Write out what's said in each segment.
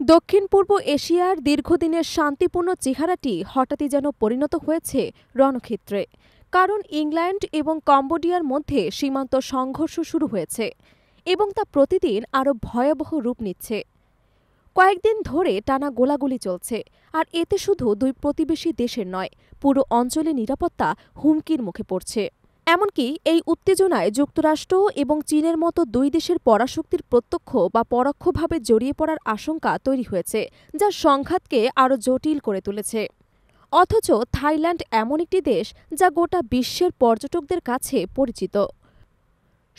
দক্ষিণ পূর্ব এশিয়ার দীর্ঘদিনের শান্তিপূর্ণ চেহারাটি হঠাৎই যেন পরিণত হয়েছে রণক্ষেত্রে। কারণ ইংল্যান্ড এবং কম্বোডিয়ার মধ্যে সীমান্ত সংঘর্ষ শুরু হয়েছে এবং তা প্রতিদিন আরও ভয়াবহ রূপ নিচ্ছে। কয়েকদিন ধরে টানা গোলাগুলি চলছে, আর এতে শুধু দুই প্রতিবেশী দেশের নয়, পুরো অঞ্চলের নিরাপত্তা হুমকির মুখে পড়ছে। এমনকি এই উত্তেজনায় যুক্তরাষ্ট্র এবং চীনের মতো দুই দেশের পরাশক্তির প্রত্যক্ষ বা পরোক্ষভাবে জড়িয়ে পড়ার আশঙ্কা তৈরি হয়েছে, যা সংঘাতকে আরও জটিল করে তুলেছে। অথচ থাইল্যান্ড এমন একটি দেশ যা গোটা বিশ্বের পর্যটকদের কাছে পরিচিত।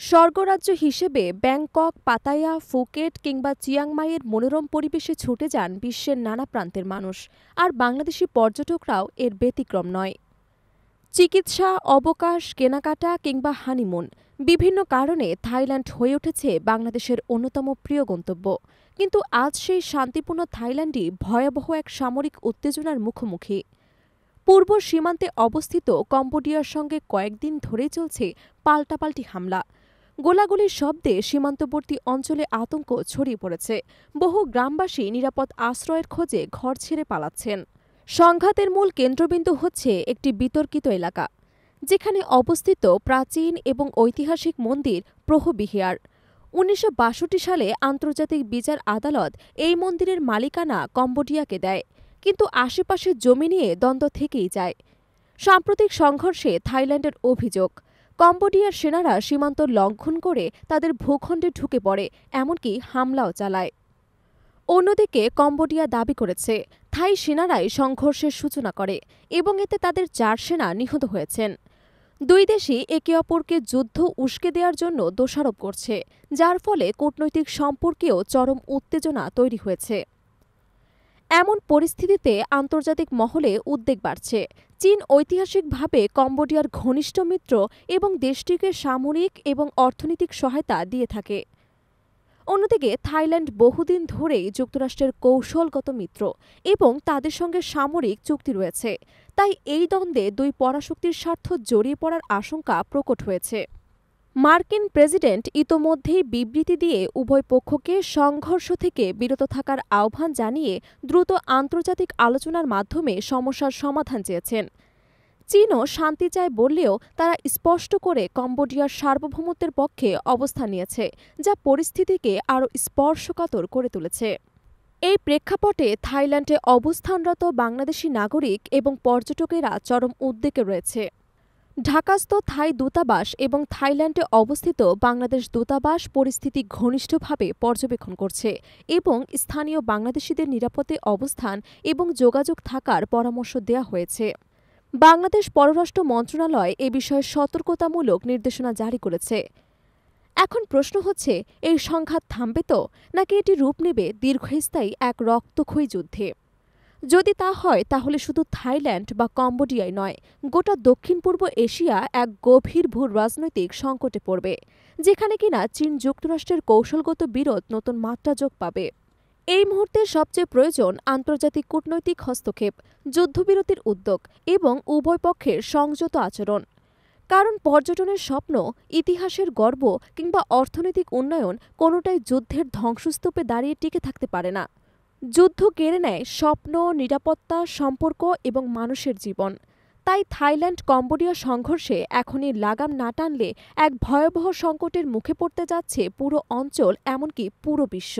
স্বর্গরাজ্য হিসেবে ব্যাংকক, পাতায়া, ফুকেট কিংবা চিয়াংমাইয়ের মনোরম পরিবেশে ছুটে যান বিশ্বের নানা প্রান্তের মানুষ, আর বাংলাদেশি পর্যটকরাও এর ব্যতিক্রম নয়। চিকিৎসা, অবকাশ, কেনাকাটা কিংবা হানিমুন, বিভিন্ন কারণে থাইল্যান্ড হয়ে উঠেছে বাংলাদেশের অন্যতম প্রিয় গন্তব্য। কিন্তু আজ সেই শান্তিপূর্ণ থাইল্যান্ডই ভয়াবহ এক সামরিক উত্তেজনার মুখোমুখি। পূর্ব সীমান্তে অবস্থিত কম্বোডিয়ার সঙ্গে কয়েকদিন ধরেই চলছে পাল্টাপাল্টি হামলা। গোলাগুলির শব্দে সীমান্তবর্তী অঞ্চলে আতঙ্ক ছড়িয়ে পড়েছে। বহু গ্রামবাসী নিরাপদ আশ্রয়ের খোঁজে ঘর ছেড়ে পালাচ্ছেন। সংঘাতের মূল কেন্দ্রবিন্দু হচ্ছে একটি বিতর্কিত এলাকা, যেখানে অবস্থিত প্রাচীন এবং ঐতিহাসিক মন্দির প্রহবিহার। ১৯৬২ সালে আন্তর্জাতিক বিচার আদালত এই মন্দিরের মালিকানা কম্বোডিয়াকে দেয়, কিন্তু আশেপাশে জমি নিয়ে দ্বন্দ্ব থেকেই যায়। সাম্প্রতিক সংঘর্ষে থাইল্যান্ডের অভিযোগ, কম্বোডিয়ার সেনারা সীমান্ত লঙ্ঘন করে তাদের ভূখণ্ডে ঢুকে পড়ে, এমনকি হামলাও চালায়। অন্যদিকে কম্বোডিয়া দাবি করেছে থাই সেনারাই সংঘর্ষের সূচনা করে এবং এতে তাদের ৪ সেনা নিহত হয়েছেন। দুই দেশই একে অপরকে যুদ্ধ উস্কে দেওয়ার জন্য দোষারোপ করছে, যার ফলে কূটনৈতিক সম্পর্কেও চরম উত্তেজনা তৈরি হয়েছে। এমন পরিস্থিতিতে আন্তর্জাতিক মহলে উদ্বেগ বাড়ছে। চীন ঐতিহাসিকভাবে কম্বোডিয়ার ঘনিষ্ঠ মিত্র এবং দেশটিকে সামরিক এবং অর্থনৈতিক সহায়তা দিয়ে থাকে। অন্যদিকে থাইল্যান্ড বহুদিন ধরেই যুক্তরাষ্ট্রের কৌশলগত মিত্র এবং তাদের সঙ্গে সামরিক চুক্তি রয়েছে। তাই এই দ্বন্দ্বে দুই পরাশক্তির স্বার্থ জড়িয়ে পড়ার আশঙ্কা প্রকট হয়েছে। মার্কিন প্রেসিডেন্ট ইতোমধ্যেই বিবৃতি দিয়ে উভয় পক্ষকে সংঘর্ষ থেকে বিরত থাকার আহ্বান জানিয়ে দ্রুত আন্তর্জাতিক আলোচনার মাধ্যমে সমস্যার সমাধান চেয়েছেন। চীনও শান্তি চায় বললেও তারা স্পষ্ট করে কম্বোডিয়ার সার্বভৌমত্বের পক্ষে অবস্থান নিয়েছে, যা পরিস্থিতিকে আরও স্পর্শকাতর করে তুলেছে। এই প্রেক্ষাপটে থাইল্যান্ডে অবস্থানরত বাংলাদেশি নাগরিক এবং পর্যটকেরা চরম উদ্বেগে রয়েছে। ঢাকাস্থ থাই দূতাবাস এবং থাইল্যান্ডে অবস্থিত বাংলাদেশ দূতাবাস পরিস্থিতি ঘনিষ্ঠভাবে পর্যবেক্ষণ করছে এবং স্থানীয় বাংলাদেশিদের নিরাপদে অবস্থান এবং যোগাযোগ থাকার পরামর্শ দেওয়া হয়েছে। বাংলাদেশ পররাষ্ট্র মন্ত্রণালয় এ বিষয়ে সতর্কতামূলক নির্দেশনা জারি করেছে। এখন প্রশ্ন হচ্ছে, এই সংঘাত থামবে তো, নাকি এটি রূপ নেবে দীর্ঘস্থায়ী এক রক্তক্ষয়ী যুদ্ধে? যদি তা হয়, তাহলে শুধু থাইল্যান্ড বা কম্বোডিয়াই নয়, গোটা দক্ষিণ পূর্ব এশিয়া এক গভীর ভূ রাজনৈতিক সংকটে পড়বে, যেখানে কিনা চীন যুক্তরাষ্ট্রের কৌশলগত বিরোধ নতুন মাত্রা যোগ পাবে। এই মুহূর্তে সবচেয়ে প্রয়োজন আন্তর্জাতিক কূটনৈতিক হস্তক্ষেপ, যুদ্ধবিরতির উদ্যোগ এবং উভয় পক্ষের সংযত আচরণ। কারণ পর্যটনের স্বপ্ন, ইতিহাসের গর্ব কিংবা অর্থনৈতিক উন্নয়ন কোনোটাই যুদ্ধের ধ্বংসস্তূপে দাঁড়িয়ে টিকে থাকতে পারে না। যুদ্ধ কেড়ে নেয় স্বপ্ন, নিরাপত্তা, সম্পর্ক এবং মানুষের জীবন। তাই থাইল্যান্ড কম্বোডিয়া সংঘর্ষে এখনই লাগাম না টানলে এক ভয়াবহ সংকটের মুখে পড়তে যাচ্ছে পুরো অঞ্চল, এমনকি পুরো বিশ্ব।